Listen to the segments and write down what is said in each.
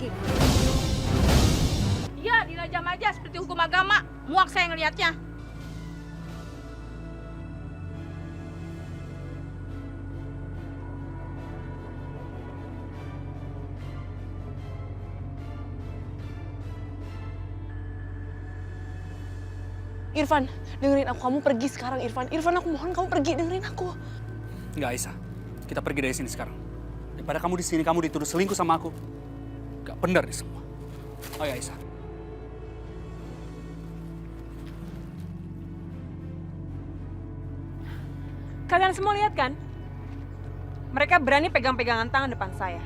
lagi. Iya, dirajam aja seperti hukum agama. Muak saya ngelihatnya. Irfan, dengerin aku. Kamu pergi sekarang, Irfan. Irfan, aku mohon kamu pergi, dengerin aku. Enggak, Aisyah. Kita pergi dari sini sekarang. Daripada kamu di sini, kamu dituduh selingkuh sama aku. Gak benar ini semua. Oh ya, Aisyah. Kalian semua lihat kan? Mereka berani pegang-pegangan tangan depan saya.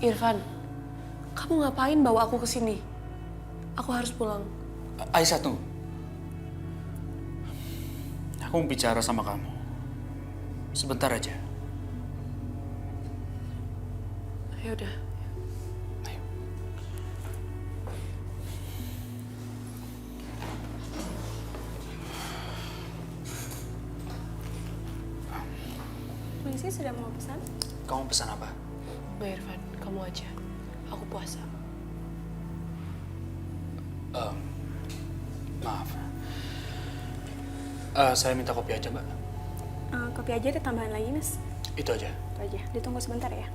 Irfan, kamu ngapain bawa aku ke sini? Aku harus pulang. Aisyah, tuh. Aku mau bicara sama kamu. Sebentar aja. Ya udah. Ayo. Permisi, sudah mau pesan? Kamu pesan apa? Mbak Irfan, kamu aja. Aku puasa. Maaf. Saya minta kopi aja, Mbak. Kopi aja ada tambahan lagi, Mas. Itu aja. Itu aja. Ditunggu sebentar ya.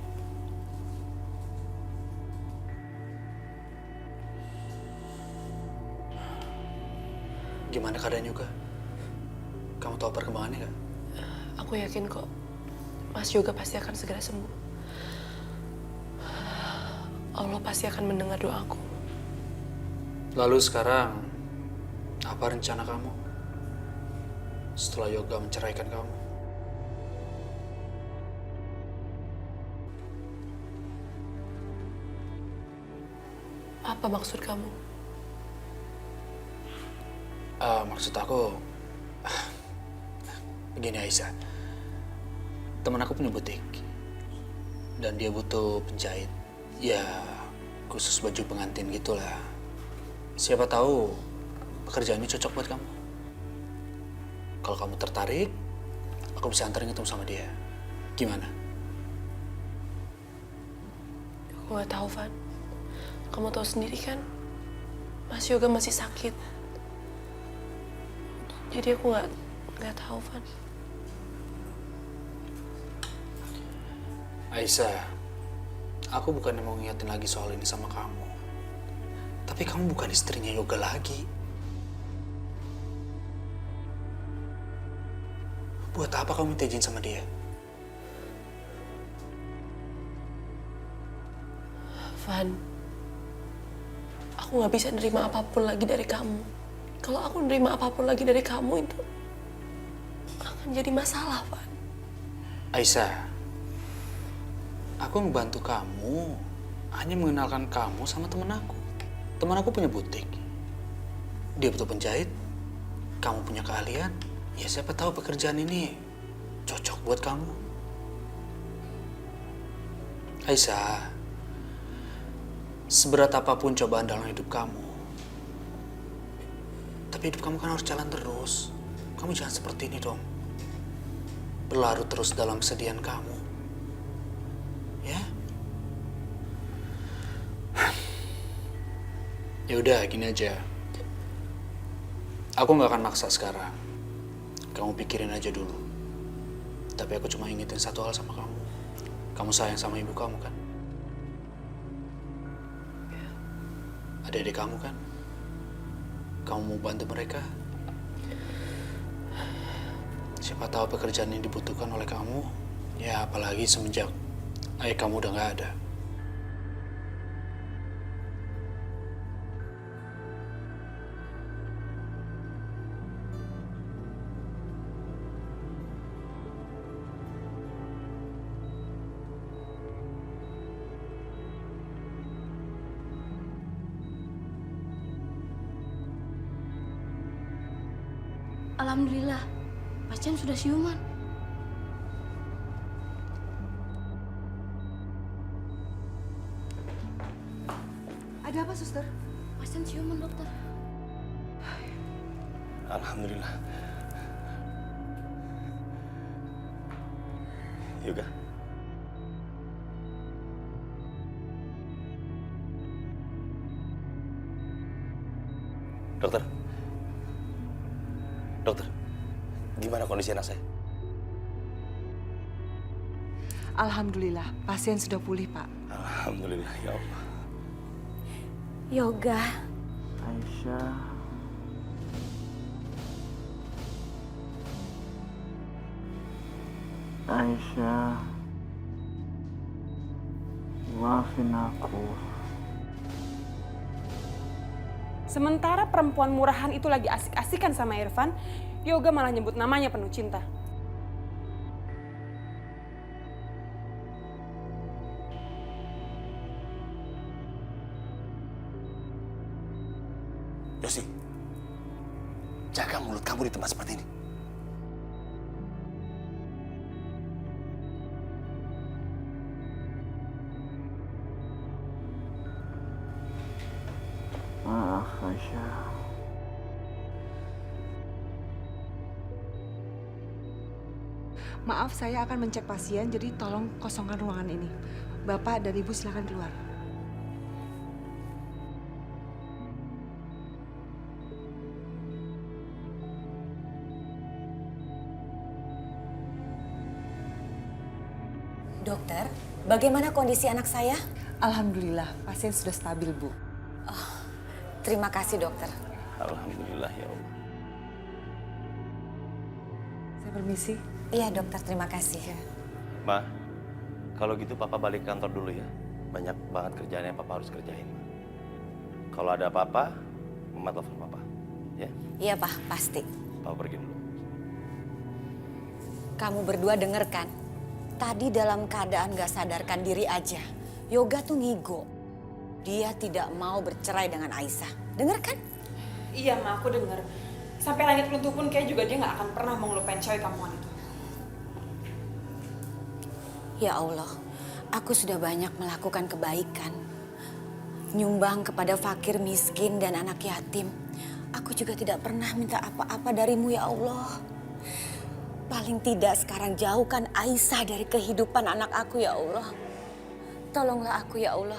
Gimana keadaan Yoga? Kamu tahu perkembangannya nggak? Aku yakin kok, Mas Yoga pasti akan segera sembuh. Allah pasti akan mendengar doaku. Lalu sekarang, apa rencana kamu? Setelah Yoga menceraikan kamu? Apa maksud kamu? Maksud aku, begini Aisyah. Teman aku punya butik. Dan dia butuh penjahit. Ya, khusus baju pengantin gitulah. Siapa tahu pekerjaan ini cocok buat kamu. Kalau kamu tertarik, aku bisa antarin ketemu sama dia. Gimana? Aku gak tahu, Van. Kamu tahu sendiri kan, Mas Yoga masih sakit. Jadi aku nggak tahu, Van. Aisyah, aku bukannya mau ngingetin lagi soal ini sama kamu. Tapi kamu bukan istrinya Yoga lagi. Buat apa kamu minta izin sama dia? Van, aku nggak bisa nerima apapun lagi dari kamu. Kalau aku nerima apapun lagi dari kamu itu akan jadi masalah, Van. Aisyah, aku ngebantu kamu hanya mengenalkan kamu sama temen aku. Temen aku punya butik. Dia butuh penjahit. Kamu punya keahlian. Ya siapa tahu pekerjaan ini cocok buat kamu. Aisyah, seberat apapun cobaan dalam hidup kamu, tapi hidup kamu kan harus jalan terus. Kamu jangan seperti ini dong. Berlarut terus dalam kesedihan kamu. Ya? Ya udah, gini aja. Aku nggak akan maksa sekarang. Kamu pikirin aja dulu. Tapi aku cuma ingetin satu hal sama kamu. Kamu sayang sama ibu kamu kan? Adik-adik kamu kan? Kamu mau bantu mereka? Siapa tahu pekerjaan yang dibutuhkan oleh kamu. Ya apalagi semenjak ayah kamu udah nggak ada. Alhamdulillah, Macan sudah siuman. Ada Ada apa, suster? Pasien siuman, dokter. Alhamdulillah. Yoga. Dokter. Dokter. Gimana kondisi anak saya? Alhamdulillah, pasien sudah pulih, Pak. Alhamdulillah, ya Allah. Yoga. Aisyah. Aisyah. Maafin aku. Sementara perempuan murahan itu lagi asik-asikan sama Irfan, Yoga malah nyebut namanya penuh cinta. Yosi, jaga mulut kamu di tempat seperti ini. Maaf, Aisyah. Maaf, saya akan mencek pasien, jadi tolong kosongkan ruangan ini. Bapak dan Ibu silakan keluar. Dokter, bagaimana kondisi anak saya? Alhamdulillah, pasien sudah stabil, Bu. Terima kasih, dokter. Alhamdulillah, ya Allah. Saya permisi. Iya, dokter, terima kasih. Ma, kalau gitu Papa balik kantor dulu ya. Banyak banget kerjaan yang Papa harus kerjain. Kalau ada apa-apa, Mama telepon Papa. Ya? Iya, Pak, pasti. Papa pergi dulu. Kamu berdua denger kan? Tadi dalam keadaan gak sadarkan diri aja, Yoga tuh ngigo. Dia tidak mau bercerai dengan Aisyah. Denger kan? Iya, Ma, aku denger. Sampai langit runtuh pun kayak juga dia gak akan pernah mau ngelupain cewek kampungan itu. Ya Allah, aku sudah banyak melakukan kebaikan. Nyumbang kepada fakir miskin dan anak yatim. Aku juga tidak pernah minta apa-apa darimu, ya Allah. Paling tidak sekarang jauhkan Aisyah dari kehidupan anak aku, ya Allah. Tolonglah aku, ya Allah.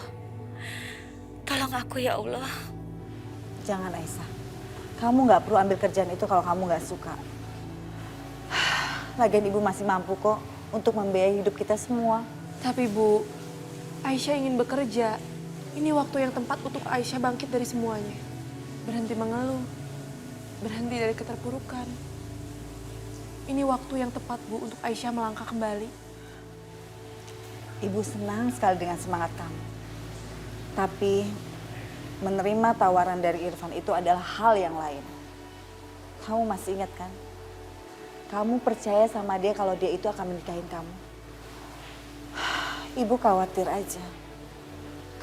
Tolong aku, ya Allah. Jangan, Aisyah. Kamu nggak perlu ambil kerjaan itu kalau kamu nggak suka. Lagian Ibu masih mampu kok untuk membiayai hidup kita semua. Tapi Bu, Aisyah ingin bekerja. Ini waktu yang tepat untuk Aisyah bangkit dari semuanya. Berhenti mengeluh. Berhenti dari keterpurukan. Ini waktu yang tepat, Bu, untuk Aisyah melangkah kembali. Ibu senang sekali dengan semangat kamu. Tapi menerima tawaran dari Irfan itu adalah hal yang lain. Kamu masih ingat kan? Kamu percaya sama dia kalau dia itu akan menikahin kamu. Ibu khawatir aja.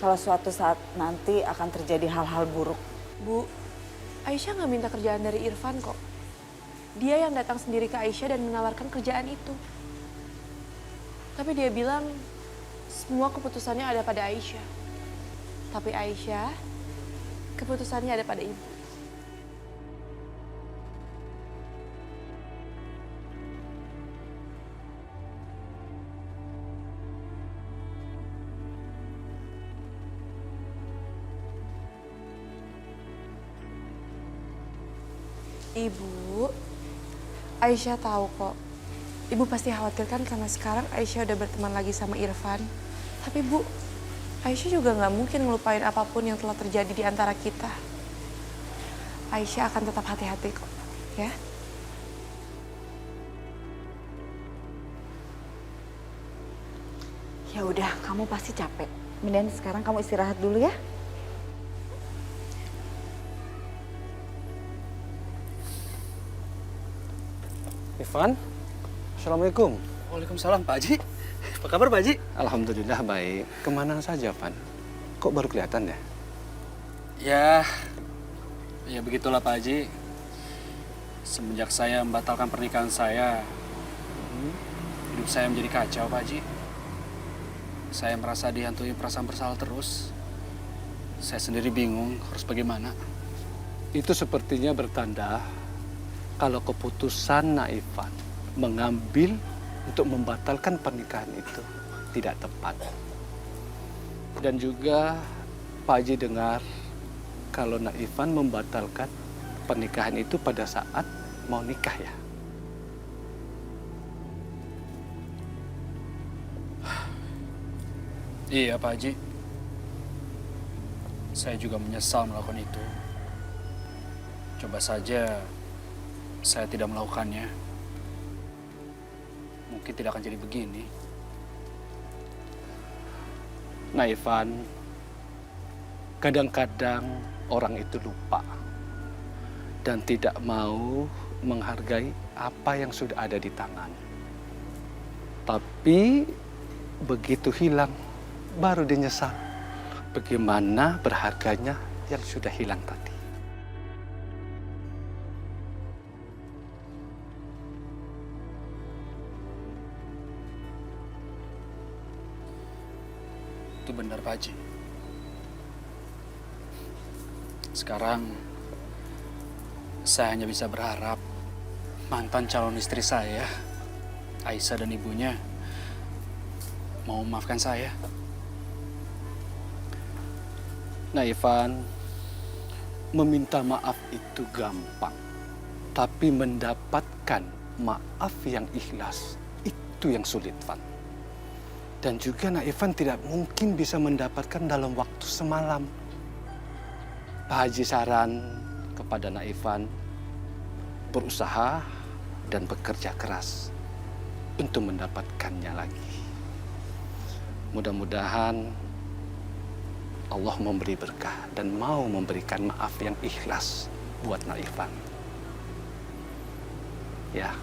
Kalau suatu saat nanti akan terjadi hal-hal buruk. Bu, Aisyah nggak minta kerjaan dari Irfan kok. Dia yang datang sendiri ke Aisyah dan menawarkan kerjaan itu. Tapi dia bilang semua keputusannya ada pada Aisyah. Tapi Aisyah, keputusannya ada pada Ibu. Ibu, Aisyah tahu kok. Ibu pasti khawatir kan karena sekarang Aisyah udah berteman lagi sama Irfan. Tapi Bu, Aisyah juga nggak mungkin ngelupain apapun yang telah terjadi di antara kita. Aisyah akan tetap hati-hati kok, ya. Ya udah, kamu pasti capek. Mendingan sekarang kamu istirahat dulu ya. Irfan, Assalamualaikum. Waalaikumsalam, Pak Haji. Apa kabar, Pak Haji? Alhamdulillah baik. Kemana saja, Van? Kok baru kelihatan ya? Ya begitulah, Pak Haji. Semenjak saya membatalkan pernikahan saya, hidup saya menjadi kacau, Pak Haji. Saya merasa dihantui perasaan bersalah terus. Saya sendiri bingung harus bagaimana. Itu sepertinya bertanda kalau keputusan Naifan mengambil untuk membatalkan pernikahan itu tidak tepat. Dan juga Pak Haji dengar kalau Naifan membatalkan pernikahan itu pada saat mau nikah ya. Iya Pak Haji. Saya juga menyesal melakukan itu. Coba saja saya tidak melakukannya. Mungkin tidak akan jadi begini. Naifan, kadang-kadang orang itu lupa dan tidak mau menghargai apa yang sudah ada di tangan. Tapi begitu hilang, baru dia nyesal bagaimana berharganya yang sudah hilang tadi. Itu benar Pak Haji. Sekarang saya hanya bisa berharap mantan calon istri saya, Aisyah dan ibunya, mau memaafkan saya. Naifan, meminta maaf itu gampang. Tapi mendapatkan maaf yang ikhlas, itu yang sulit, Fan. Dan juga Naifan tidak mungkin bisa mendapatkan dalam waktu semalam. Pak Haji saran kepada Naifan, berusaha dan bekerja keras untuk mendapatkannya lagi. Mudah-mudahan Allah memberi berkah dan mau memberikan maaf yang ikhlas buat Naifan. Ya.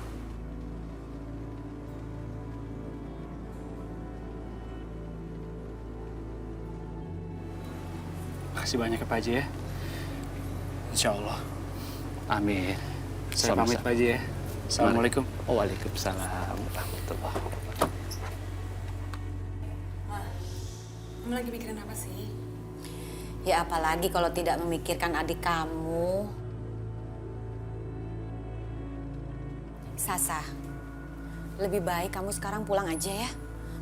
Makasih banyak ya Pak Haji ya. Insya Allah. Amin. Saya pamit Pak Haji ya. Assalamualaikum. Waalaikumsalam warahmatullahi wabarakatuh. Kamu lagi mikirin apa sih? Ya apalagi kalau tidak memikirkan adik kamu. Sasa, lebih baik kamu sekarang pulang aja ya.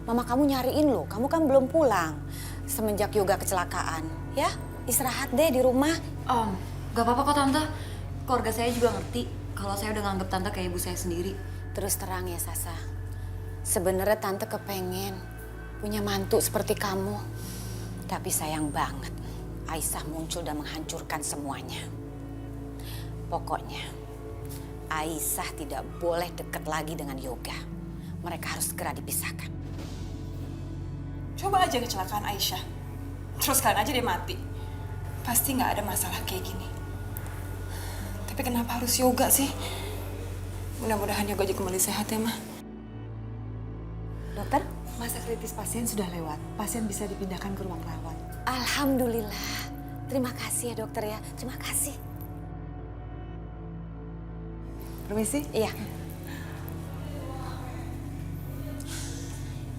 Mama kamu nyariin loh, kamu kan belum pulang. Semenjak Yoga kecelakaan, ya istirahat deh di rumah. Gak apa-apa kok Tante. Keluarga saya juga ngerti kalau saya udah nganggep Tante kayak ibu saya sendiri. Terus terang ya Sasa, sebenarnya Tante kepengen punya mantu seperti kamu. Tapi sayang banget, Aisyah muncul dan menghancurkan semuanya. Pokoknya, Aisyah tidak boleh dekat lagi dengan Yoga. Mereka harus segera dipisahkan. Coba aja kecelakaan Aisyah. Terus kalian aja dia mati. Pasti nggak ada masalah kayak gini. Tapi kenapa harus Yoga sih? Mudah-mudahan Yoga juga kembali sehat ya, Ma. Dokter? Masa kritis pasien sudah lewat. Pasien bisa dipindahkan ke ruang rawat. Alhamdulillah. Terima kasih ya dokter ya. Terima kasih. Permisi? Iya.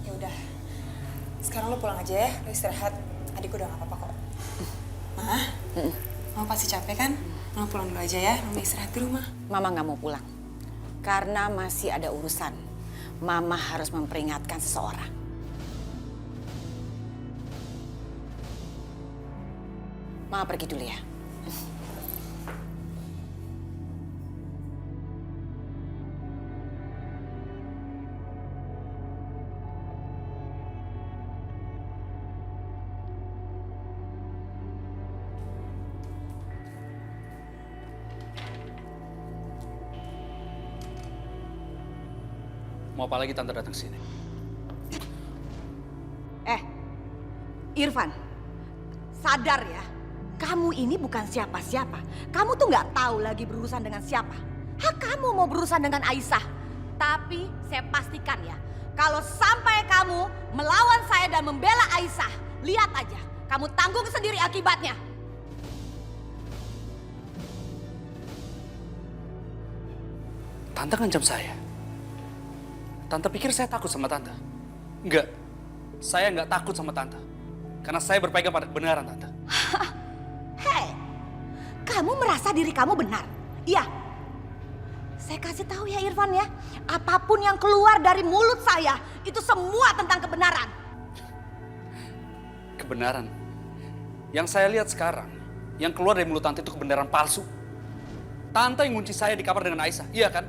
Ya udah. Sekarang lo pulang aja ya. Lo istirahat. Adikku udah nggak apa-apa kok. Ma, Mama pasti capek kan? Mama pulang dulu aja ya. Mama istirahat di rumah. Mama nggak mau pulang. Karena masih ada urusan. Mama harus memperingatkan seseorang. Mama pergi dulu ya. Mau apa lagi Tante datang sini? Irfan, sadar ya. Kamu ini bukan siapa-siapa. Kamu tuh nggak tahu lagi berurusan dengan siapa. Hak kamu mau berurusan dengan Aisyah. Tapi saya pastikan ya, kalau sampai kamu melawan saya dan membela Aisyah, lihat aja, kamu tanggung sendiri akibatnya. Tante ngancam saya. Tante pikir saya takut sama Tante? Enggak. Saya nggak takut sama Tante. Karena saya berpegang pada kebenaran Tante. Hei, kamu merasa diri kamu benar? Iya. Saya kasih tahu ya Irfan ya, apapun yang keluar dari mulut saya itu semua tentang kebenaran. Kebenaran? Yang saya lihat sekarang, yang keluar dari mulut tante itu kebenaran palsu. Tante yang ngunci saya di kamar dengan Aisyah, iya kan?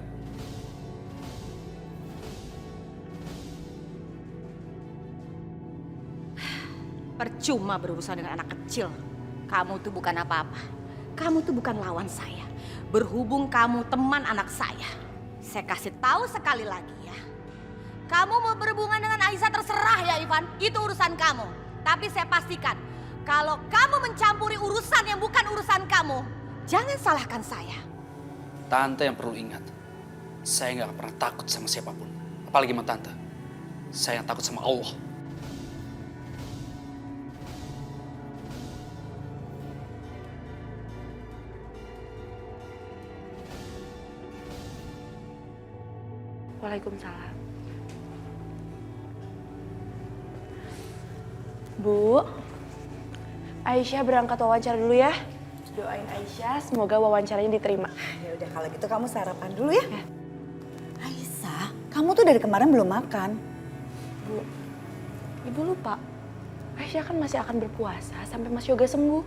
Percuma berurusan dengan anak kecil. Kamu tuh bukan apa-apa. Kamu tuh bukan lawan saya. Berhubung kamu teman anak saya kasih tahu sekali lagi ya. Kamu mau berhubungan dengan Aisyah terserah ya Ivan, itu urusan kamu. Tapi saya pastikan, kalau kamu mencampuri urusan yang bukan urusan kamu, jangan salahkan saya. Tante yang perlu ingat, saya nggak pernah takut sama siapapun. Apalagi sama tante. Saya yang takut sama Allah. Waalaikumsalam. Bu, Aisyah berangkat wawancara dulu ya. Doain Aisyah, semoga wawancaranya diterima. Ya udah kalau gitu kamu sarapan dulu ya. Aisyah, kamu tuh dari kemarin belum makan. Bu, Ibu lupa. Aisyah kan masih akan berpuasa sampai Mas Yoga sembuh.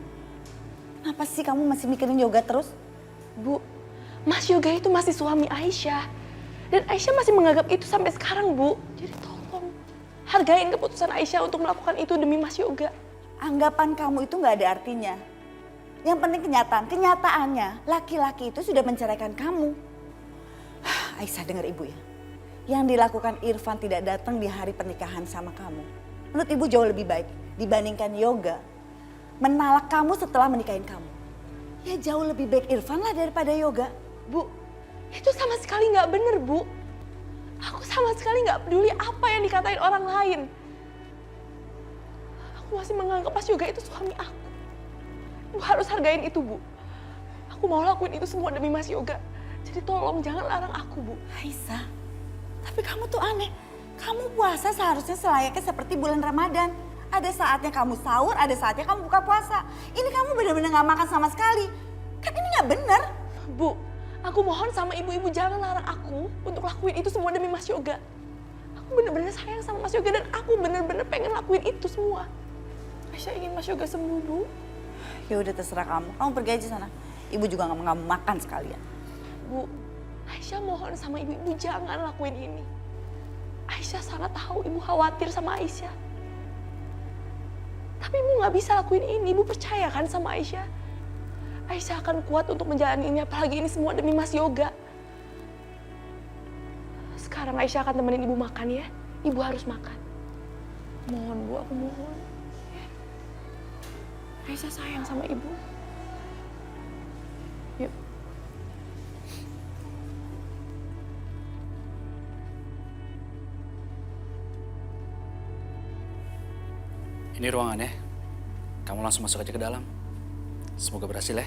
Kenapa sih kamu masih mikirin yoga terus? Bu, Mas Yoga itu masih suami Aisyah. Dan Aisyah masih menganggap itu sampai sekarang, Bu. Jadi tolong, hargain keputusan Aisyah untuk melakukan itu demi Mas Yoga. Anggapan kamu itu nggak ada artinya. Yang penting kenyataan. Kenyataannya, laki-laki itu sudah menceraikan kamu. Aisyah dengar ibu ya. Yang dilakukan Irfan tidak datang di hari pernikahan sama kamu. Menurut ibu jauh lebih baik dibandingkan Yoga menalak kamu setelah menikahin kamu. Ya jauh lebih baik Irfan lah daripada Yoga. Bu, itu sama sekali nggak bener, Bu. Aku sama sekali nggak peduli apa yang dikatain orang lain. Aku masih menganggap Mas Yoga itu suami aku. Bu harus hargain itu, Bu. Aku mau lakuin itu semua demi Mas Yoga. Jadi tolong jangan larang aku, Bu. Aisyah, tapi kamu tuh aneh. Kamu puasa seharusnya selayaknya seperti bulan Ramadan. Ada saatnya kamu sahur, ada saatnya kamu buka puasa. Ini kamu benar-benar nggak makan sama sekali. Kan ini nggak bener. Bu, aku mohon sama ibu-ibu jangan larang aku untuk lakuin itu semua demi Mas Yoga. Aku bener-bener sayang sama Mas Yoga dan aku bener-bener pengen lakuin itu semua. Aisyah ingin Mas Yoga sembuh, Bu. Ya udah terserah kamu. Kamu pergi aja sana. Ibu juga nggak mau makan sekalian. Bu, Aisyah mohon sama ibu-ibu jangan lakuin ini. Aisyah sangat tahu ibu khawatir sama Aisyah. Tapi ibu nggak bisa lakuin ini. Ibu percaya kan sama Aisyah? Aisyah akan kuat untuk menjalani ini, apalagi ini semua demi Mas Yoga. Sekarang Aisyah akan temenin ibu makan ya. Ibu harus makan. Mohon Bu, aku mohon. Aisyah sayang sama ibu. Yuk. Ini ruangannya. Kamu langsung masuk aja ke dalam. Semoga berhasil ya.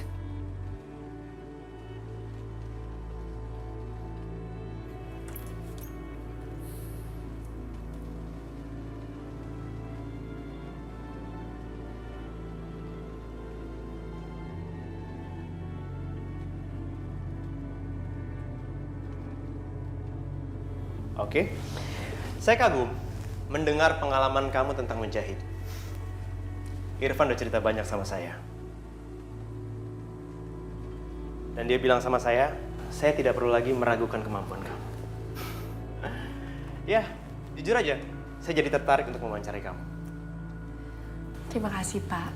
Oke, saya kagum mendengar pengalaman kamu tentang menjahit. Irfan udah cerita banyak sama saya. Dan dia bilang sama saya tidak perlu lagi meragukan kemampuan kamu. Ya, jujur aja, saya jadi tertarik untuk mewawancarai kamu. Terima kasih, Pak.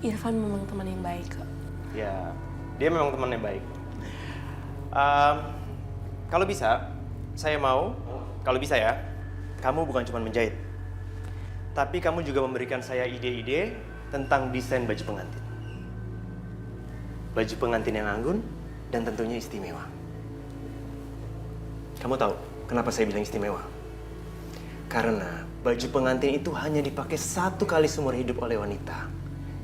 Irfan memang teman yang baik kok. Ya, dia memang teman yang baik. Kalau bisa, saya mau, kalau bisa ya, kamu bukan cuma menjahit. Tapi kamu juga memberikan saya ide-ide tentang desain baju pengantin. Baju pengantin yang anggun dan tentunya istimewa. Kamu tahu kenapa saya bilang istimewa? Karena baju pengantin itu hanya dipakai satu kali seumur hidup oleh wanita.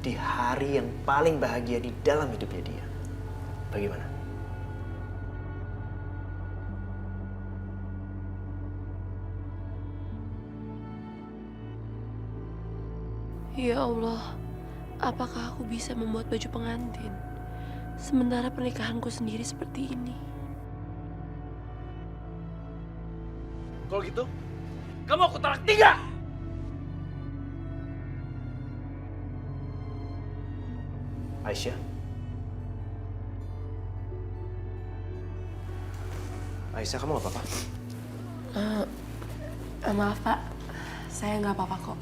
Di hari yang paling bahagia di dalam hidupnya dia. Bagaimana? Ya Allah, Apakah aku bisa membuat baju pengantin? Sementara pernikahanku sendiri seperti ini. Kalau gitu, kamu aku talak 3. Aisyah? Aisyah, kamu gak apa-apa? Maaf Pak, saya nggak apa-apa kok.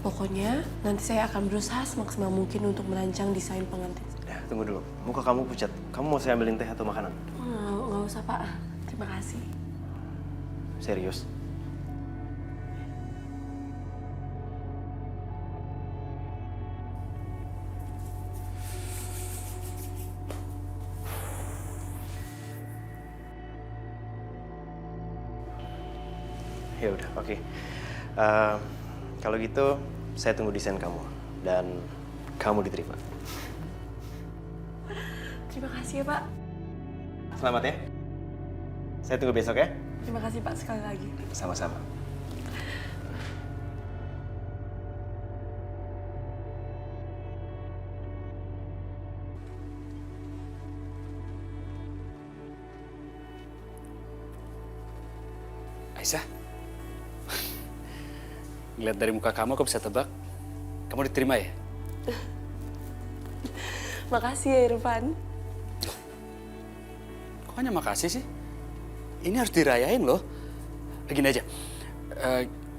Pokoknya nanti saya akan berusaha semaksimal mungkin untuk merancang desain pengantin. Ya, tunggu dulu. Muka kamu pucat. Kamu mau saya ambilin teh atau makanan? Nggak usah Pak, terima kasih. Serius? Ya udah, oke. Kalau gitu, saya tunggu desain kamu dan kamu diterima. Terima kasih ya Pak. Selamat ya. Saya tunggu besok ya. Terima kasih Pak sekali lagi. Sama-sama. Aisyah, ngeliat dari muka kamu, aku bisa tebak kamu diterima ya? Makasih ya Irfan. Kok hanya makasih sih? Ini harus dirayain loh. Gini aja,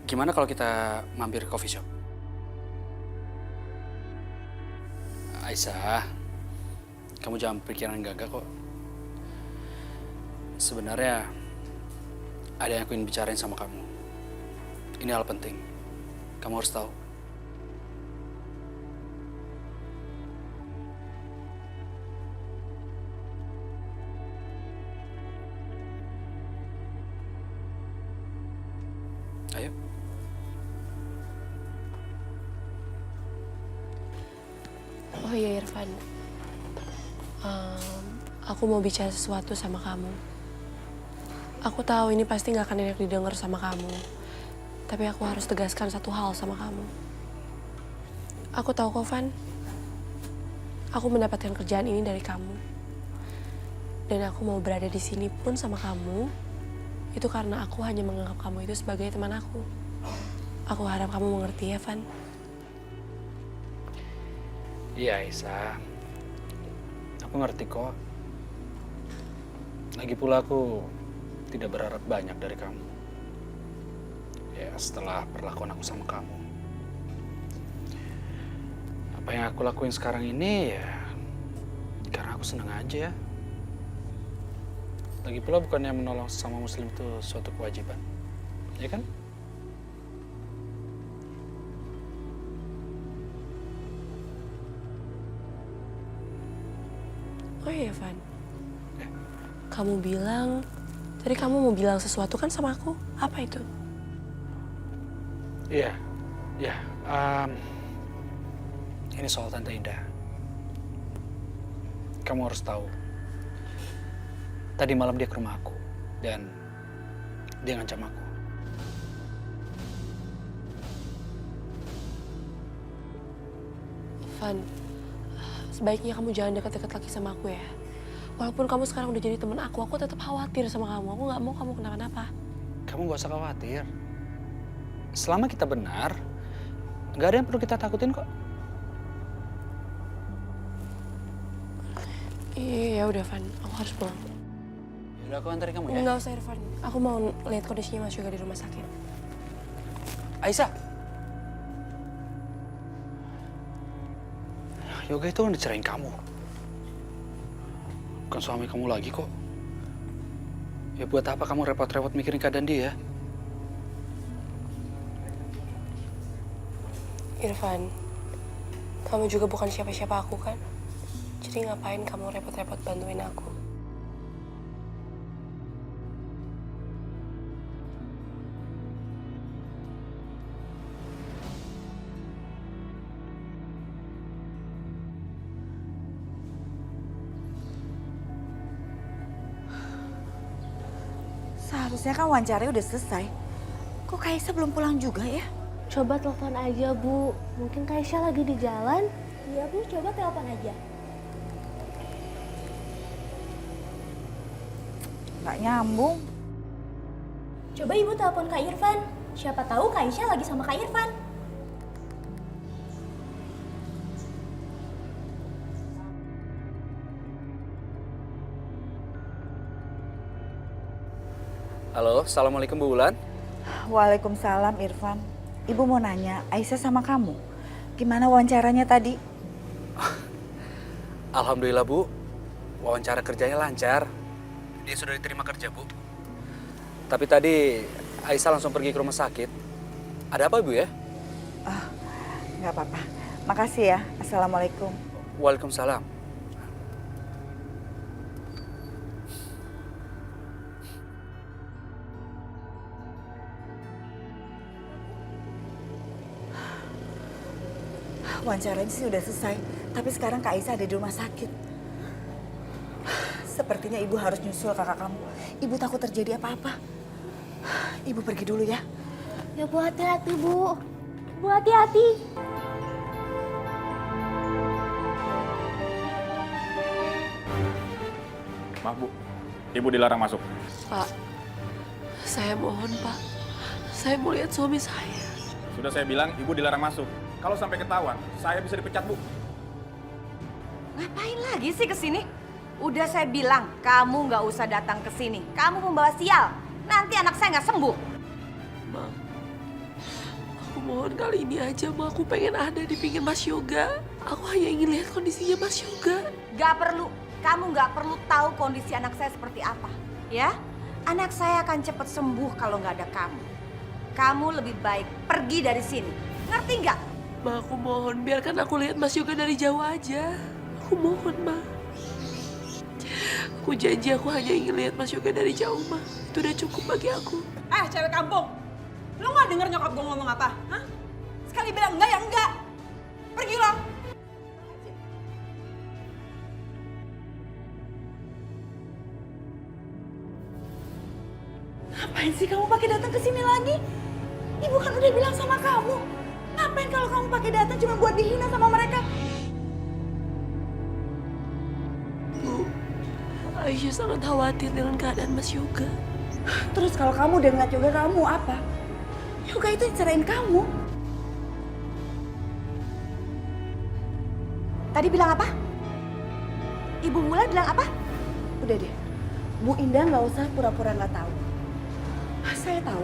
gimana kalau kita mampir coffee shop? Aisyah, kamu jangan pikiran gagah kok. Sebenarnya ada yang aku ingin bicarain sama kamu. Ini hal penting. Kamu harus tahu. Ayo. Oh iya Irfan, aku mau bicara sesuatu sama kamu. Aku tahu ini pasti gak akan enak didengar sama kamu. Tapi aku harus tegaskan satu hal sama kamu. Aku tahu kok, Van. Aku mendapatkan kerjaan ini dari kamu. Dan aku mau berada di sini pun sama kamu, itu karena aku hanya menganggap kamu itu sebagai teman aku. Aku harap kamu mengerti ya, Van. Iya, Aisyah. Aku ngerti kok. Lagi pula aku tidak berharap banyak dari kamu. Ya, setelah perlakuan aku sama kamu. Apa yang aku lakuin sekarang ini ya karena aku senang aja. Lagi pula bukannya menolong sesama muslim itu suatu kewajiban. Ya kan? Oh iya, Van. Kamu bilang, tadi kamu mau bilang sesuatu kan sama aku? Apa itu? Iya, iya. Ini soal Tante Indah. Kamu harus tahu. Tadi malam dia ke rumah aku dan dia ngancam aku. Van, sebaiknya kamu jangan dekat-dekat lagi sama aku ya. Walaupun kamu sekarang udah jadi teman aku tetap khawatir sama kamu. Aku nggak mau kamu kenapa-napa. Kamu gak usah khawatir. Selama kita benar, gak ada yang perlu kita takutin kok. Iya, udah Van. Aku harus pulang. Yaudah, aku antarin kamu ya. Nggak usah, Irfan. Aku mau lihat kondisinya Mas Yoga di rumah sakit. Aisyah. Yoga itu udah cerain kamu. Bukan suami kamu lagi kok. Ya buat apa kamu repot-repot mikirin keadaan dia? Irfan, kamu juga bukan siapa-siapa aku kan? Jadi ngapain kamu repot-repot bantuin aku? Seharusnya kan wawancaranya udah selesai. Kok Kaisa belum pulang juga ya? Coba telepon aja, Bu. Mungkin Kaisa lagi di jalan. Iya Bu, coba telepon aja. Nggak nyambung. Coba Ibu telepon Kak Irfan. Siapa tahu Kak Aisyah lagi sama Kak Irfan. Halo, Assalamualaikum Bu Wulan. Waalaikumsalam Irfan. Ibu mau nanya, Aisyah sama kamu. Gimana wawancaranya tadi? Alhamdulillah Bu, wawancara kerjanya lancar. Dia sudah diterima kerja Bu. Tapi tadi Aisyah langsung pergi ke rumah sakit. Ada apa Bu ya? Nggak apa-apa. Makasih ya. Assalamualaikum. Waalaikumsalam. Wawancaranya sih udah selesai. Tapi sekarang Kak Aisyah ada di rumah sakit. Sepertinya ibu harus nyusul kakak kamu. Ibu takut terjadi apa-apa. Ibu pergi dulu ya. Ya Bu, hati-hati Bu. Bu, hati-hati. Maaf Bu, Ibu dilarang masuk. Pak, saya mohon Pak. Saya mau lihat suami saya. Sudah saya bilang Ibu dilarang masuk. Kalau sampai ketahuan, saya bisa dipecat Bu. Ngapain lagi sih ke sini? Udah saya bilang, kamu nggak usah datang ke sini. Kamu membawa sial. Nanti anak saya nggak sembuh. Ma, aku mohon kali ini aja, Ma. Aku pengen ada di pinggir Mas Yoga. Aku hanya ingin lihat kondisinya Mas Yoga. Gak perlu. Kamu nggak perlu tahu kondisi anak saya seperti apa. Ya? Anak saya akan cepat sembuh kalau nggak ada kamu. Kamu lebih baik pergi dari sini. Ngerti nggak? Ma, aku mohon, biarkan aku lihat Mas Yoga dari jauh aja. Aku mohon, Ma. Aku janji aku hanya ingin lihat Mas Yoga dari jauh, Ma. Itu udah cukup bagi aku. Cewek kampung. Lu nggak denger nyokap gue ngomong apa? Hah? Sekali bilang enggak ya enggak. Pergi lo. Ngapain sih kamu pakai datang ke sini lagi? Ibu kan udah bilang sama kamu. Ngapain kalau kamu pakai datang cuma buat dihina sama mereka? Bu, Aisyah sangat khawatir dengan keadaan Mas Yoga. Terus kalau kamu udah ngeliat Yoga, kamu apa? Yoga itu cerain kamu. Tadi bilang apa? Ibu Wulan bilang apa? Udah deh, Bu Indah nggak usah pura-pura nggak tahu. Saya tahu,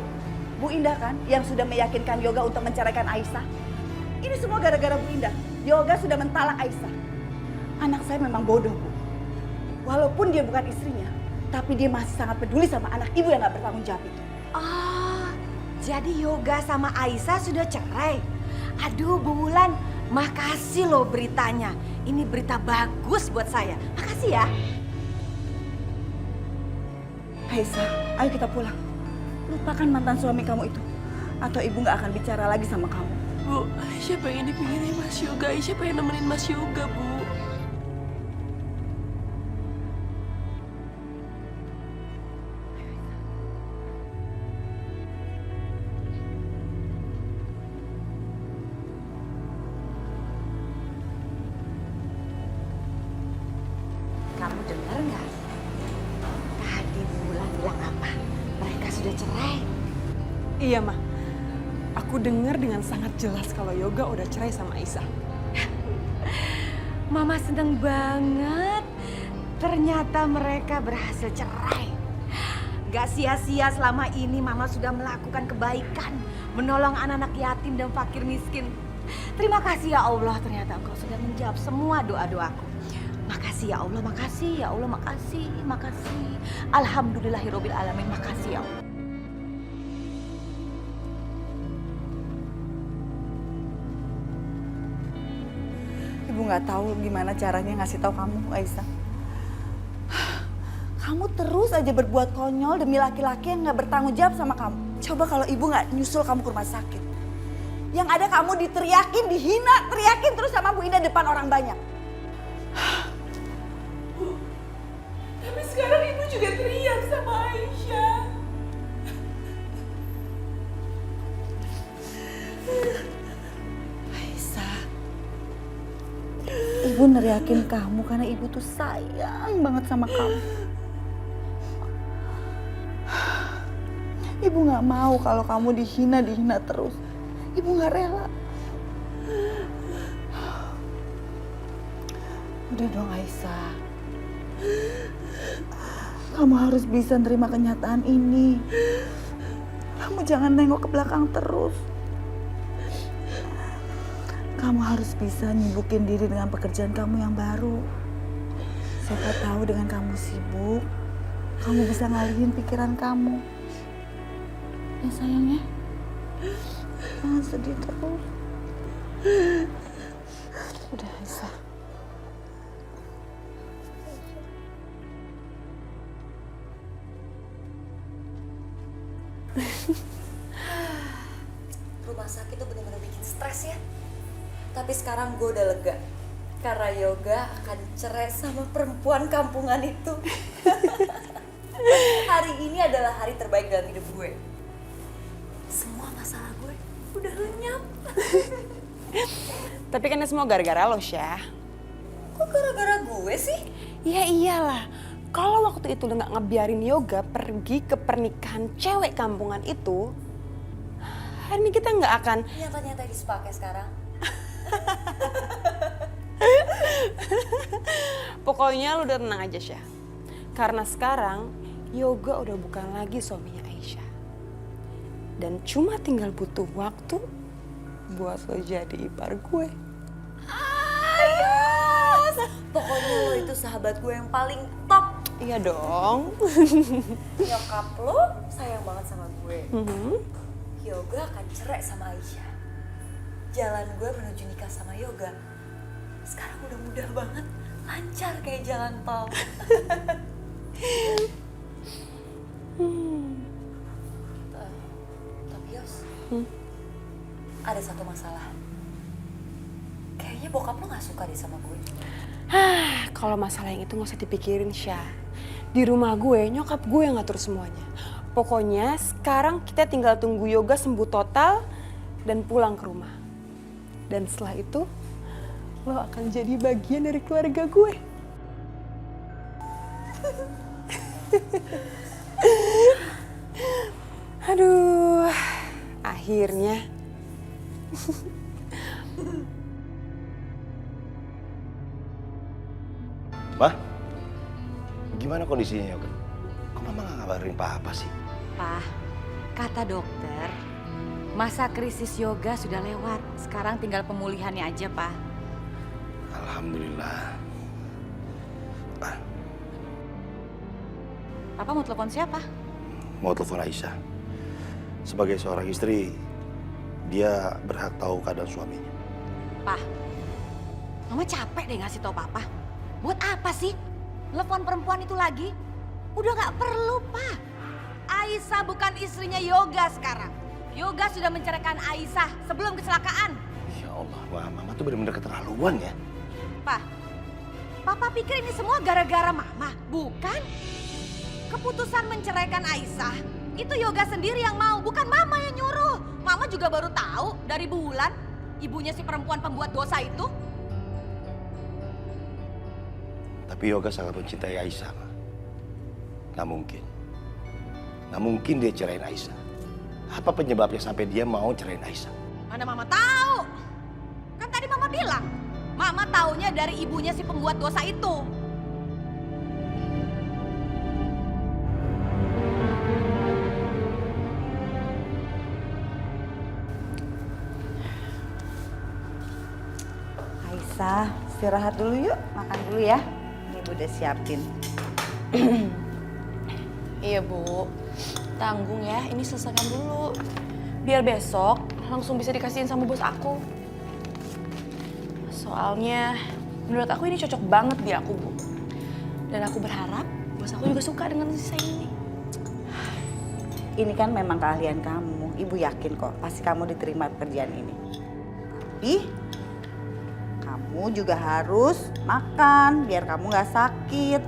Bu Indah kan yang sudah meyakinkan Yoga untuk menceraikan Aisyah. Ini semua gara-gara Bu Indah. Yoga sudah mentalak Aisyah. Anak saya memang bodoh, Bu. Walaupun dia bukan istrinya, tapi dia masih sangat peduli sama anak ibu yang nggak bertanggung jawab itu. Jadi Yoga sama Aisyah sudah cerai. Aduh Bu Wulan, makasih loh beritanya. Ini berita bagus buat saya. Makasih ya. Aisyah, ayo kita pulang. Lupakan mantan suami kamu itu. Atau ibu nggak akan bicara lagi sama kamu. Bu, Aisyah pengen dipinggirin Mas Yoga. Aisyah pengen nemenin Mas Yoga, Bu. Kamu dengar nggak? Tadi Bu Wulan bilang apa? Mereka sudah cerai. Iya, Ma. Aku dengar dengan sangat jelas kalau Yoga udah cerai sama Aisyah. Mama seneng banget. Ternyata mereka berhasil cerai. Gak sia-sia selama ini Mama sudah melakukan kebaikan. Menolong anak-anak yatim dan fakir miskin. Terima kasih ya Allah, ternyata Engkau sudah menjawab semua doa-doaku. Makasih ya Allah, makasih ya Allah, makasih, makasih. Alhamdulillahirobbil alamin, makasih ya Allah. Ibu nggak tahu gimana caranya ngasih tahu kamu, Aisyah. Kamu terus aja berbuat konyol demi laki-laki yang nggak bertanggung jawab sama kamu. Coba kalau ibu nggak nyusul kamu ke rumah sakit. Yang ada kamu diteriakin, dihina, teriakin terus sama Bu Indah depan orang banyak. Tapi sekarang ibu juga teriak sama Aisyah. Aisyah, tuh neriakin kamu karena ibu tuh sayang banget sama kamu. Ibu gak mau kalau kamu dihina terus. Ibu gak rela. Udah dong Aisyah. Kamu harus bisa nerima kenyataan ini. Kamu jangan nengok ke belakang terus. Kamu harus bisa nyibukin diri dengan pekerjaan kamu yang baru. Siapa tahu dengan kamu sibuk, kamu bisa ngalihin pikiran kamu. Ya sayangnya, jangan sedih terus. Udah Aisyah. Rumah sakit tuh bener-bener bikin stres ya. Tapi sekarang gue udah lega. Karena Yoga akan cerai sama perempuan kampungan itu. Hari ini adalah hari terbaik dalam hidup gue. Semua masalah gue udah lenyap. Tapi kan ini semua gara-gara lo, Syah. Kok gara-gara gue sih? Ya iyalah. Kalau waktu itu lo gak ngebiarin Yoga pergi ke pernikahan cewek kampungan itu, hari ini kita gak akan... Nyata-nyata disepakai sekarang. Pokoknya lu udah tenang aja, Syah. Karena sekarang Yoga udah bukan lagi suaminya Aisyah. Dan cuma tinggal butuh waktu buat lo jadi ipar gue. Pokoknya lo itu sahabat gue yang paling top. Iya dong. Nyokap lo sayang banget sama gue. Yoga akan cerai sama Aisyah. Jalan gue menuju nikah sama Yoga sekarang udah mudah banget, lancar kayak jalan tol. Tapi Yos, ada satu masalah. Kayaknya bokap lo gak suka deh sama gue. Kalau masalah yang itu gak usah dipikirin, Syah. Di rumah gue, nyokap gue yang ngatur semuanya. Pokoknya sekarang kita tinggal tunggu Yoga sembuh total dan pulang ke rumah. Dan setelah itu, lo akan jadi bagian dari keluarga gue. Aduh, akhirnya. Ma, gimana kondisinya Yoga? Kok Mama gak ngabarin Papa sih? Pak, kata dokter, masa krisis Yoga sudah lewat. Sekarang tinggal pemulihannya aja, Pak. Alhamdulillah. Papa mau telepon siapa? Mau telepon Aisyah. Sebagai seorang istri, dia berhak tahu keadaan suaminya. Pak, Mama capek deh ngasih tau Papa. Buat apa sih? Telepon perempuan itu lagi? Udah gak perlu, Pak. Aisyah bukan istrinya Yoga sekarang. Yoga sudah menceraikan Aisyah sebelum kecelakaan. Ya Allah, Mama tuh benar-benar keterlaluan ya. Pak, Papa pikir ini semua gara-gara Mama, bukan? Keputusan menceraikan Aisyah itu Yoga sendiri yang mau, bukan Mama yang nyuruh. Mama juga baru tahu dari Bulan, ibunya si perempuan pembuat dosa itu. Tapi Yoga sangat mencintai Aisyah, Ma. Nggak mungkin. Nggak mungkin dia cerain Aisyah. Apa penyebabnya sampai dia mau cerain Aisyah? Mana Mama tahu? Kan tadi Mama bilang, Mama taunya dari ibunya si pembuat dosa itu. Aisyah, istirahat dulu yuk. Makan dulu ya. Ibu udah siapin. Iya, Bu. Tanggung ya, ini selesaikan dulu. Biar besok langsung bisa dikasihin sama bos aku. Soalnya menurut aku ini cocok banget di aku, Bu. Dan aku berharap bos aku juga suka dengan desain ini. Ini kan memang keahlian kamu. Ibu yakin kok pasti kamu diterima pekerjaan ini. Tapi kamu juga harus makan biar kamu nggak sakit.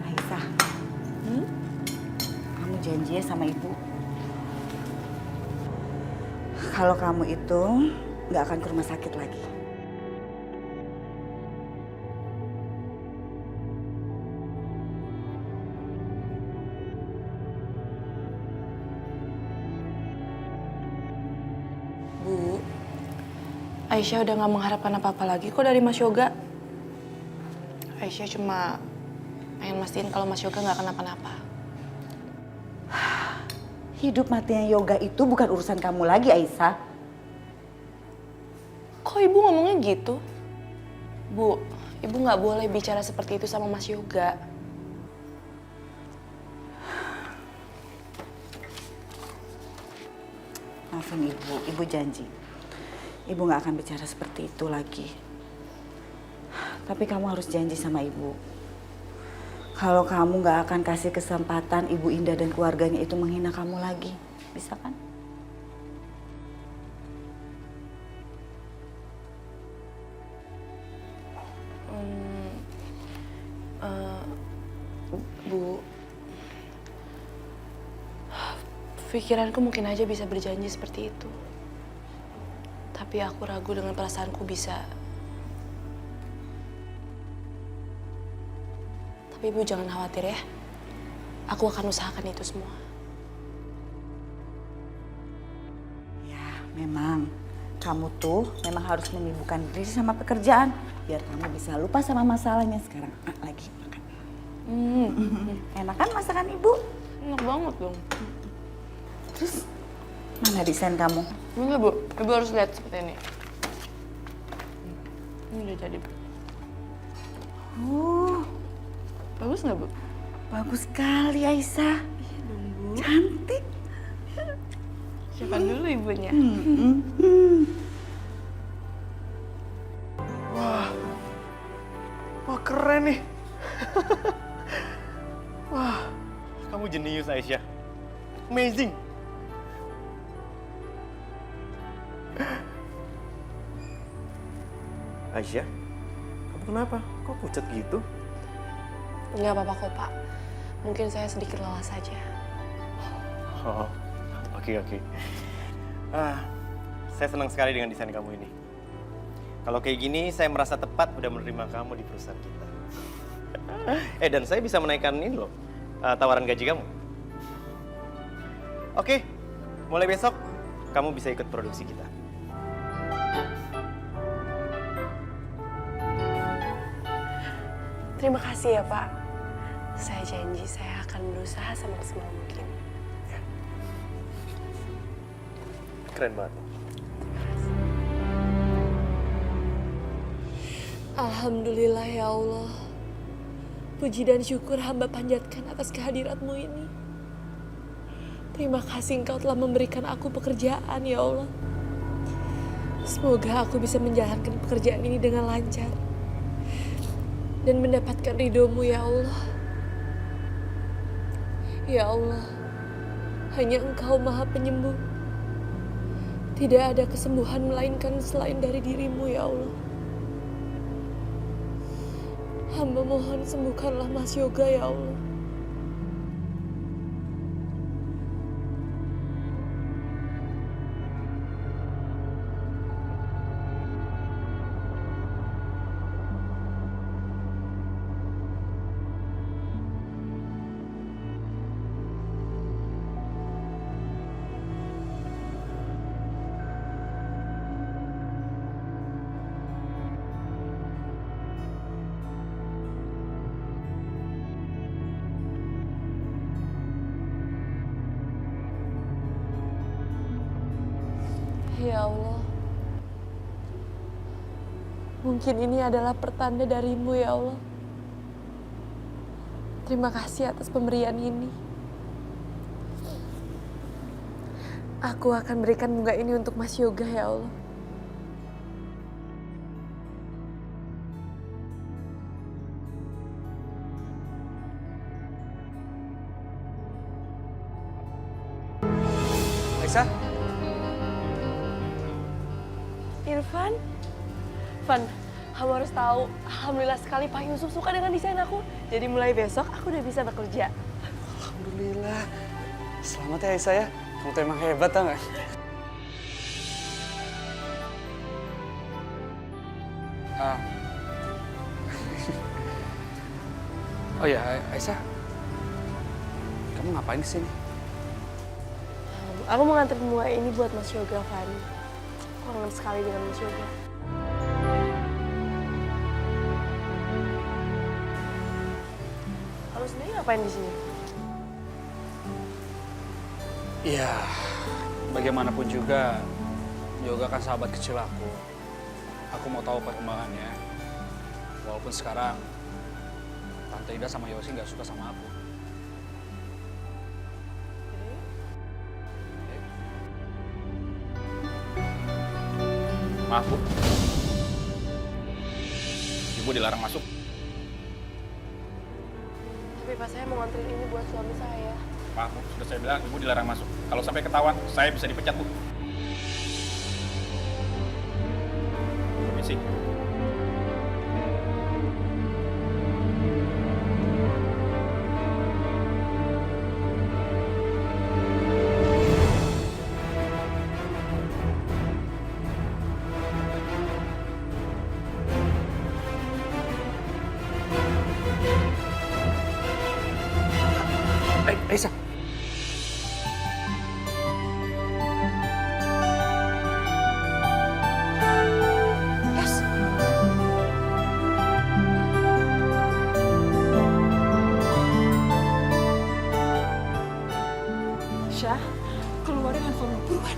Aisyah, janji ya sama ibu. Kalau kamu itu nggak akan ke rumah sakit lagi. Bu, Aisyah udah gak mengharapkan apa-apa lagi kok dari Mas Yoga. Aisyah cuma pengen mastiin kalau Mas Yoga gak kenapa-napa. Hidup matinya Yoga itu bukan urusan kamu lagi, Aisyah. Kok ibu ngomongnya gitu? Bu, ibu gak boleh bicara seperti itu sama Mas Yoga. Maafin ibu janji. Ibu gak akan bicara seperti itu lagi. Tapi kamu harus janji sama ibu. Kalau kamu gak akan kasih kesempatan Ibu Indah dan keluarganya itu menghina kamu lagi. Bisa kan? Bu, pikiranku mungkin aja bisa berjanji seperti itu. Tapi aku ragu dengan perasaanku bisa. Tapi Ibu jangan khawatir ya. Aku akan usahakan itu semua. Ya, memang. Kamu tuh memang harus menyibukkan diri sama pekerjaan. Biar kamu bisa lupa sama masalahnya sekarang. Lagi makan. Enak kan masakan ibu? Enak banget dong. Terus, mana desain kamu? Enggak, Bu. Ibu harus lihat seperti ini. Ini udah jadi. Bagus nggak, Bu? Bagus sekali, Aisyah. Iya dong, Bu. Cantik. Siapkan dulu ibunya. Wah keren nih. Wah, kamu jenius Aisyah. Amazing. Aisyah, kamu kenapa? Kok pucat gitu? Nggak apa-apa kok, Pak. Mungkin saya sedikit lelah saja. Oh, oke. Saya senang sekali dengan desain kamu ini. Kalau kayak gini, saya merasa tepat udah menerima kamu di perusahaan kita. Dan saya bisa menaikkan ini loh, tawaran gaji kamu. Oke, mulai besok kamu bisa ikut produksi kita. Terima kasih ya, Pak. Saya janji saya akan berusaha semaksimal mungkin. Keren banget. Alhamdulillah ya Allah. Puji dan syukur hamba panjatkan atas kehadirat-Mu ini. Terima kasih Engkau telah memberikan aku pekerjaan ya Allah. Semoga aku bisa menjalankan pekerjaan ini dengan lancar. Dan mendapatkan ridho-Mu ya Allah. Ya Allah, hanya Engkau Maha Penyembuh. Tidak ada kesembuhan melainkan selain dari diri-Mu ya Allah. Hamba mohon sembuhkanlah Mas Yoga ya Allah. Ya Allah, mungkin ini adalah pertanda dari-Mu ya Allah. Terima kasih atas pemberian ini. Aku akan berikan bunga ini untuk Mas Yoga ya Allah. Aisyah? Irfan? Van, kamu harus tahu, alhamdulillah sekali Pak Yusuf suka dengan desain aku. Jadi mulai besok aku udah bisa bekerja. Alhamdulillah. Selamat ya Aisyah ya. Kamu tuh emang hebat tau gak? Oh ya, Aisyah. Kamu ngapain kesini? Aku mau nganterin bunga ini buat Mas Yoga, Van. Aku kangen sekali dengan Mas Yoga. Kamu sendiri ngapain di sini? Iya, bagaimanapun juga, Yoga kan sahabat kecil aku. Aku mau tahu perkembangannya. Walaupun sekarang Tante Ida sama Yosi nggak suka sama aku. Maaf, Bu. Ibu dilarang masuk. Tapi Pak, saya mau nganterin ini buat suami saya. Maaf, Bu. Sudah saya bilang, Ibu dilarang masuk. Kalau sampai ketahuan, saya bisa dipecat, Bu. Permisi. Aisyah. Yes. Syah, keluarin handphone lu, buruan.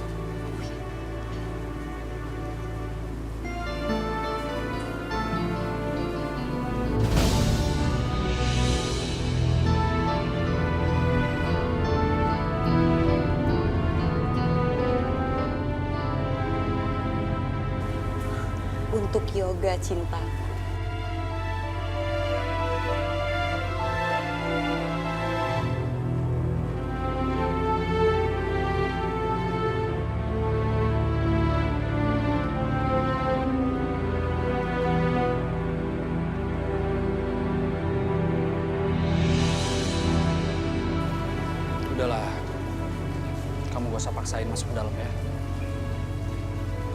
Untuk Yoga cintaku. Udahlah, kamu gak usah paksain masuk ke dalam ya.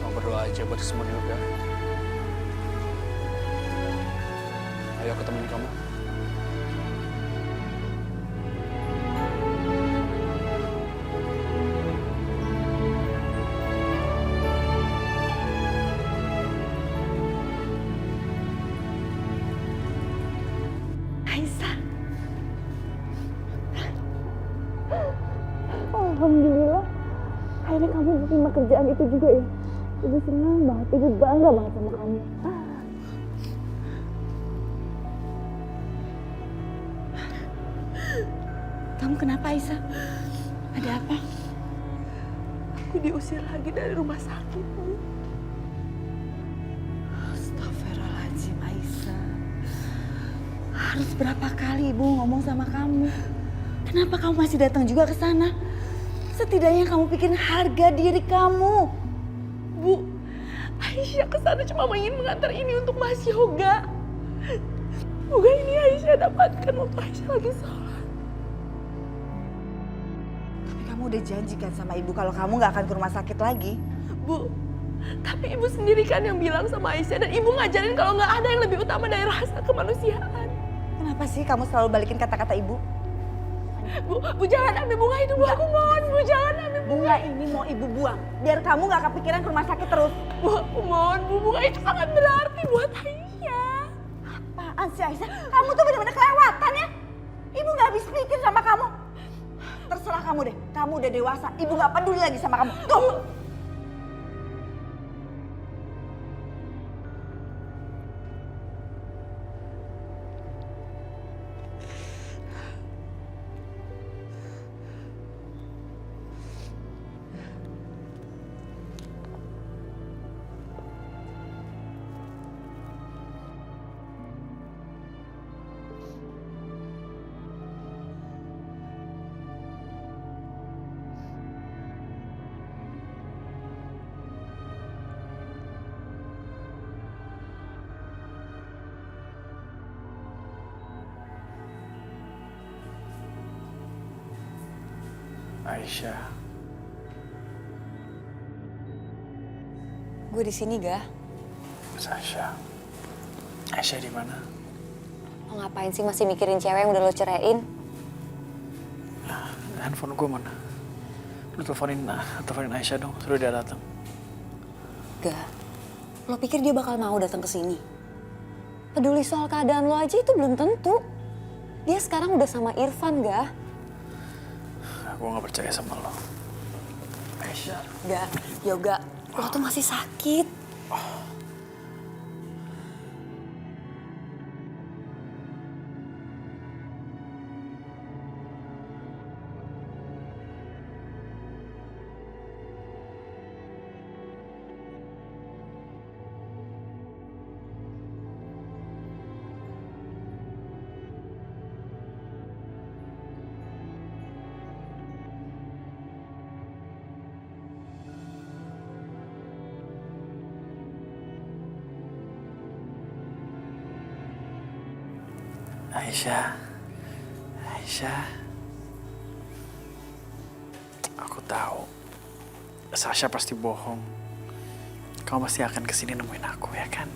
Kamu berdoa aja buat semua Yoga. Ayo aku temenin kamu. Aisyah. Alhamdulillah, akhirnya kamu terima kerjaan itu juga ya. Ibu senang banget, ibu bangga banget sama kamu. Kamu kenapa, Aisyah? Ada apa? Aku diusir lagi dari rumah sakit, Bu. Astagfirullahaladzim, Aisyah. Harus berapa kali Ibu ngomong sama kamu? Kenapa kamu masih datang juga ke sana? Setidaknya kamu bikin harga diri kamu. Bu, Aisyah ke sana cuma ingin mengantar ini untuk Mas Yoga. Semoga ini Aisyah dapatkan waktu Aisyah lagi sholat. Tapi kamu udah janjikan sama Ibu kalau kamu gak akan ke rumah sakit lagi. Bu, tapi Ibu sendiri kan yang bilang sama Aisyah dan Ibu ngajarin kalau nggak ada yang lebih utama dari rasa kemanusiaan. Kenapa sih kamu selalu balikin kata-kata Ibu? Bu jangan ambil bunga itu, Bu. Aku mohon, Bu, jangan ambil bunga ini mau Ibu buang. Biar kamu gak kepikiran ke rumah sakit terus. Bu, aku mohon, Bu. Bunga itu sangat berarti buat Aisyah. Apaan sih, Aisyah? Kamu tuh bener-bener kelewatan ya. Ibu gak habis pikir sama kamu. Terserah kamu deh. Kamu udah dewasa. Ibu gak peduli lagi sama kamu. Tuh. Aisyah. Gue di sini, Ga. Sasha. Aisyah di mana? Lo ngapain sih masih mikirin cewek yang udah lo ceraiin? Handphone gue mana? Lu teleponin Aisyah dong, suruh dia datang. Ga, lo pikir dia bakal mau datang ke sini? Peduli soal keadaan lo aja itu belum tentu. Dia sekarang udah sama Irfan, Ga. Gue gak percaya sama lo. Aisyah. Ga, Yoga, lo tuh masih sakit. Aisyah. Aisyah. Aku tahu. Sasha pasti bohong. Kamu pasti akan kesini nemuin aku, ya kan?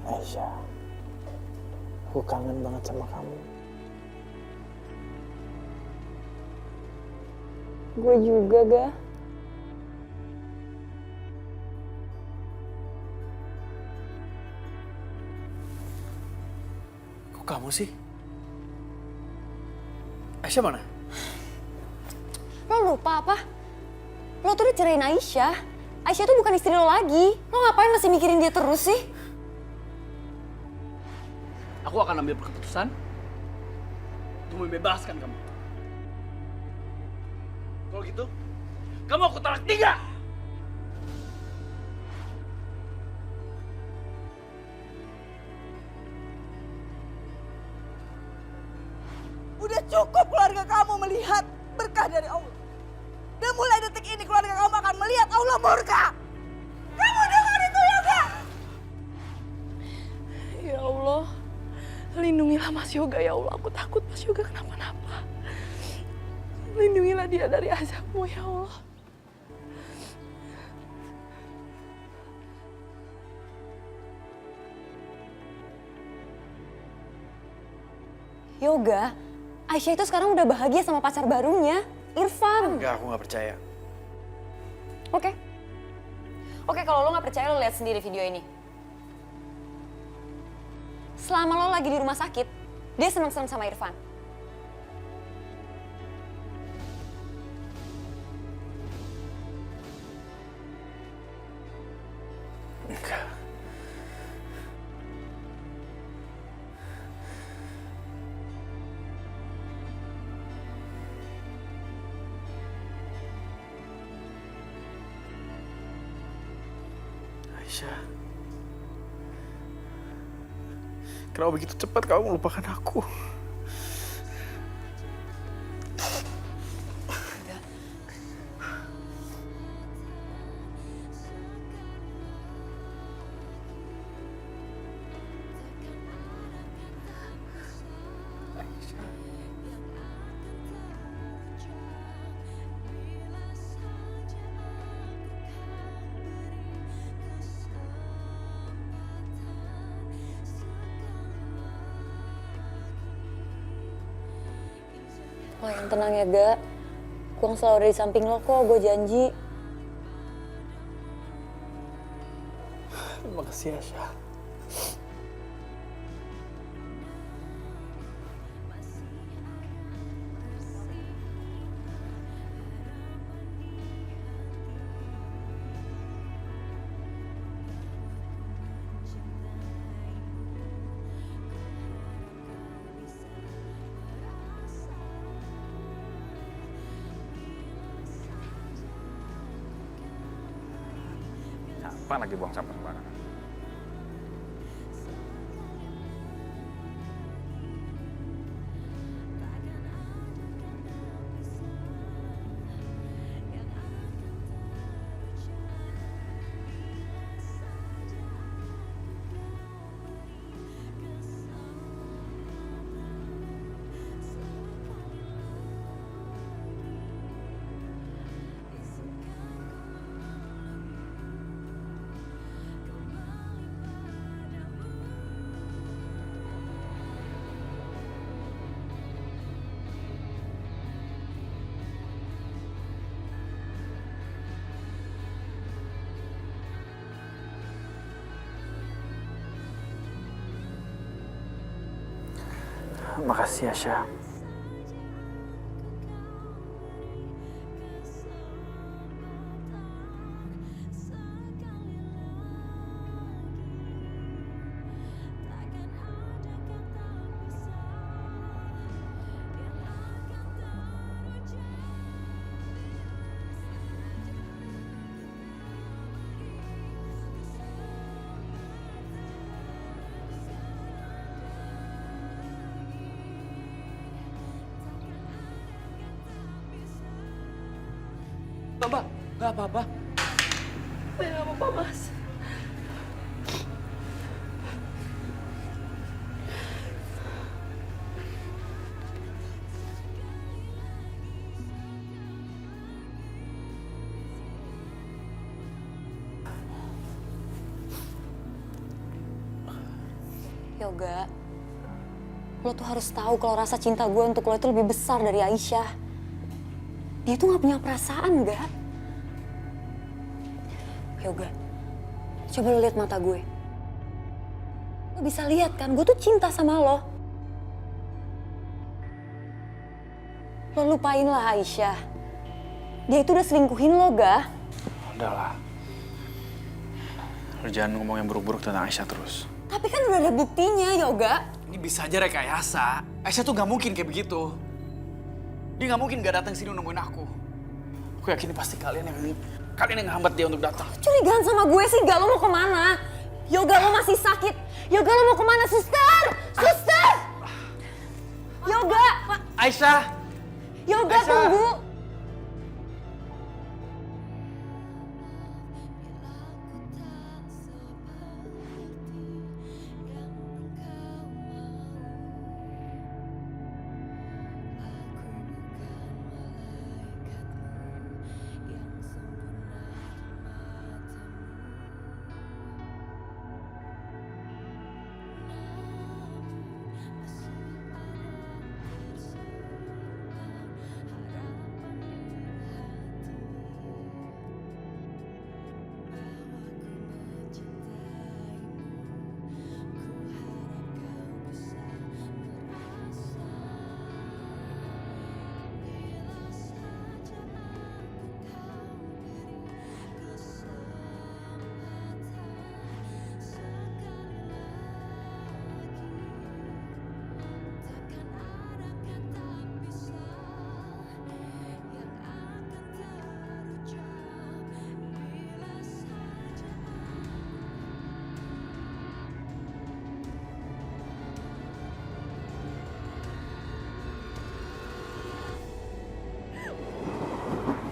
Aisyah, aku kangen banget sama kamu. Gue juga, Ga. Kok kamu sih? Aisyah mana? Lo lupa apa? Lo tuh udah cerain Aisyah. Aisyah tuh bukan istri lo lagi. Lo ngapain masih mikirin dia terus sih? Aku akan ambil keputusan untuk membebaskan kamu. Kalau gitu, kamu aku talak 3. Udah cukup keluarga kamu melihat berkah dari Allah. Dan mulai detik ini keluarga kamu akan melihat Allah murka. Kamu dengar itu, Yoga? Ya Allah, lindungilah Mas Yoga ya Allah. Aku takut Mas Yoga kenapa-napa. Lindungilah dia dari azabmu ya Allah. Yoga, Aisyah itu sekarang udah bahagia sama pacar barunya, Irfan. Enggak, aku gak percaya. Oke. Oke, kalau lo gak percaya, lo lihat sendiri video ini. Selama lo lagi di rumah sakit, dia senang-senang sama Irfan. Enggak. Aisyah. Kenapa begitu cepat kamu melupakan aku? Lo yang tenang ya, Ga. Gue selalu ada di samping lo kok, gue janji. Terima kasih, Aisyah. Apa lagi buang sampah sembarangan? Makasih ya, Syah. Mbak, nggak apa-apa. Saya nggak apa-apa, Mas. Yoga, lo tuh harus tahu kalau rasa cinta gue untuk lo itu lebih besar dari Aisyah. Dia tuh gak punya perasaan, gak? Yoga, coba lo lihat mata gue. Lo bisa lihat kan, gue tuh cinta sama lo. Lo lupain lah Aisyah. Dia itu udah selingkuhin lo, gak? Udahlah. Lo jangan ngomong yang buruk-buruk tentang Aisyah terus. Tapi kan udah ada buktinya, Yoga. Ini bisa aja rekayasa. Aisyah tuh gak mungkin kayak begitu. Dia gak mungkin gak datang sini nemuin aku. Aku yakin pasti kalian yang hambat dia untuk datang. Curigaan sama gue sih, gak? Lo mau kemana? Yoga, lo masih sakit. Yoga, lo mau kemana? Suster! Suster! Yoga! Aisyah! Yoga, Aisyah! tunggu!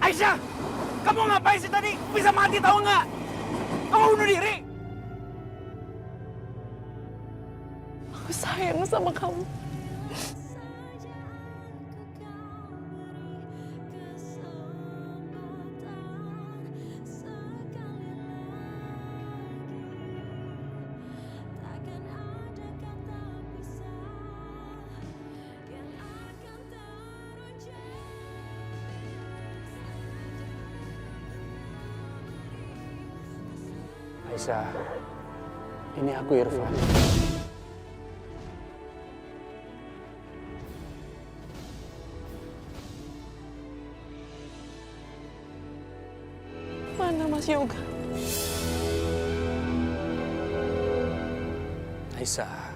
Aisyah! Kamu ngapain sih tadi? Bisa mati tahu nggak? Kamu bunuh diri? Aku sayang sama kamu. Aisyah, ini aku Irfan. Mana Mas Yoga? Aisyah,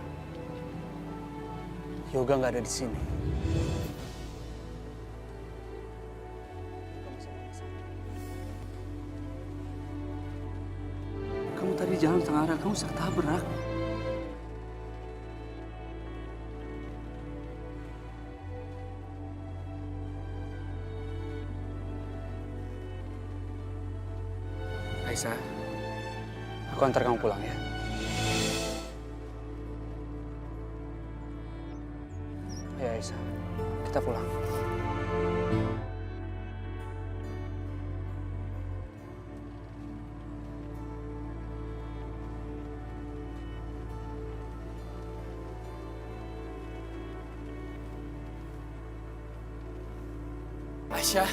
Yoga nggak ada di sini. di jalan tengah arah, kamu bisa tabrak. Aisyah, aku antar kamu pulang ya. Ya Aisyah, kita pulang. Aisyah.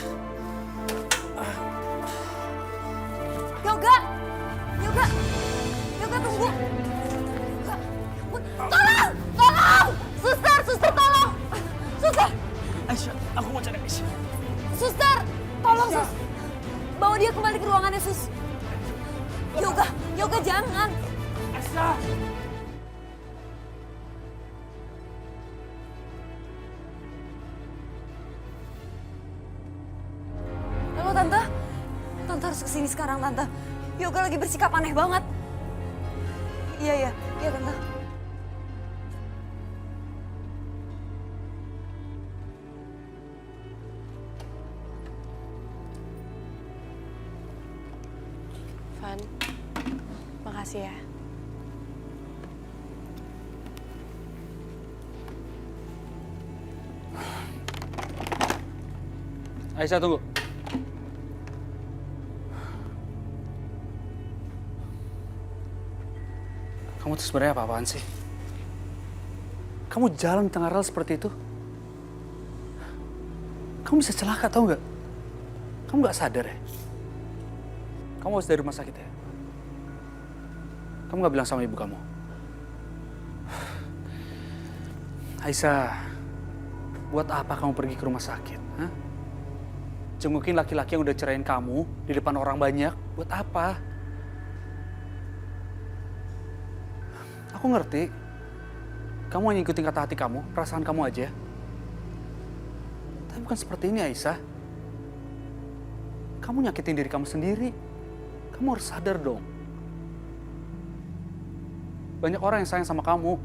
Yoga! Yoga! Yoga tunggu! Tolong! Tolong! Suster! Suster tolong! Suster! Aisyah, aku mau cari Aisyah. Suster! Tolong sus! Bawa dia kembali ke ruangannya sus. Yoga! Yoga jangan! Aisyah! Halo Tante? Tante harus kesini sekarang Tante. Yoga lagi bersikap aneh banget. Iya Tante. Van, makasih ya. Aisyah tunggu. Kamu tuh sebenarnya apa-apaan sih? Kamu jalan di tengah rel seperti itu? Kamu bisa celaka tau nggak? Kamu nggak sadar ya? Kamu harus dari rumah sakit ya? Kamu nggak bilang sama ibu kamu? Aisyah, buat apa kamu pergi ke rumah sakit? Hah? Jengukin laki-laki yang udah cerain kamu di depan orang banyak, buat apa? Aku ngerti, kamu hanya ikutin kata hati kamu, perasaan kamu aja. Tapi bukan seperti ini, Aisyah. Kamu nyakitin diri kamu sendiri. Kamu harus sadar dong. Banyak orang yang sayang sama kamu.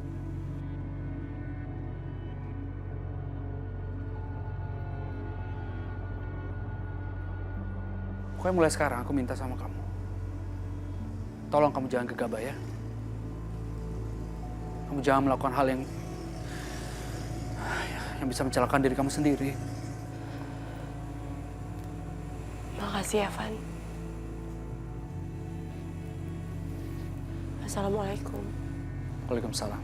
Pokoknya mulai sekarang aku minta sama kamu. Tolong kamu jangan gegabah ya. Kamu jangan melakukan hal yang bisa mencelakakan diri kamu sendiri. Makasih ya, Van. Assalamualaikum. Waalaikumsalam.